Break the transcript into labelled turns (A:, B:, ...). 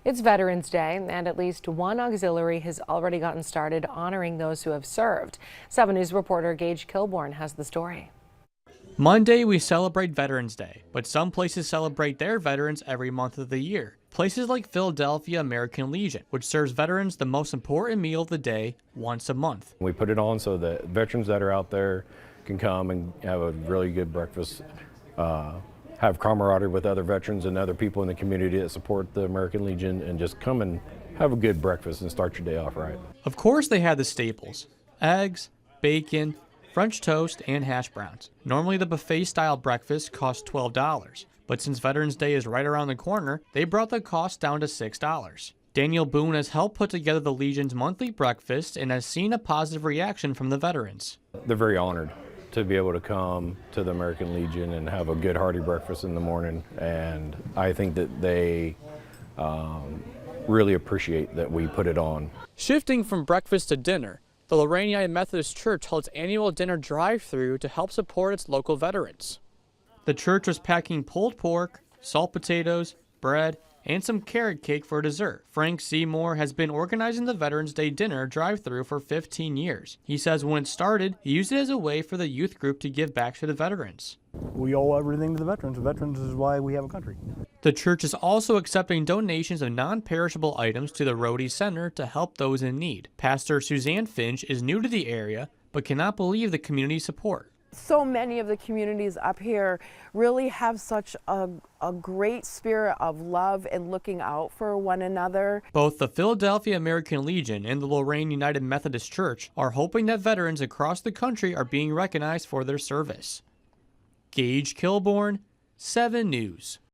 A: It's Veterans Day, and at least one auxiliary has already gotten started honoring those who have served. 7 News reporter Gage Kilborn has the story.
B: Monday, we celebrate Veterans Day, but some places celebrate their veterans every month of the year. Places like Philadelphia American Legion, which serves veterans the most important meal of the day once a month.
C: We put it on so that veterans that are out there can come and have a really good breakfast, have camaraderie with other veterans and other people in the community that support the American Legion, and just come and have a good breakfast and start your day off right.
B: Of course, they had the staples: eggs, bacon, French toast, and hash browns. Normally, the buffet-style breakfast costs $12, but since Veterans Day is right around the corner, they brought the cost down to $6. Daniel Boone has helped put together the Legion's monthly breakfast and has seen a positive reaction from the veterans.
C: They're very honored to be able to come to the American Legion and have a good hearty breakfast in the morning, and I think that they really appreciate that we put it on.
B: Shifting from breakfast to dinner, the Lorain United Methodist Church held its annual dinner drive-thru to help support its local veterans. The church was packing pulled pork, salt potatoes, bread, and some carrot cake for dessert. Frank Seymour has been organizing the Veterans Day dinner drive-thru for 15 years. He says when it started, he used it as a way for the youth group to give back to the veterans.
D: We owe everything to the veterans. The veterans is why we have a country.
B: The church is also accepting donations of non-perishable items to the Rhodey Center to help those in need. Pastor Suzanne Finch is new to the area, but cannot believe the community support.
E: So many of the communities up here really have such a great spirit of love and looking out for one another.
B: Both the Philadelphia American Legion and the Lorain United Methodist Church are hoping that veterans across the country are being recognized for their service. Gage Kilborn, 7 News.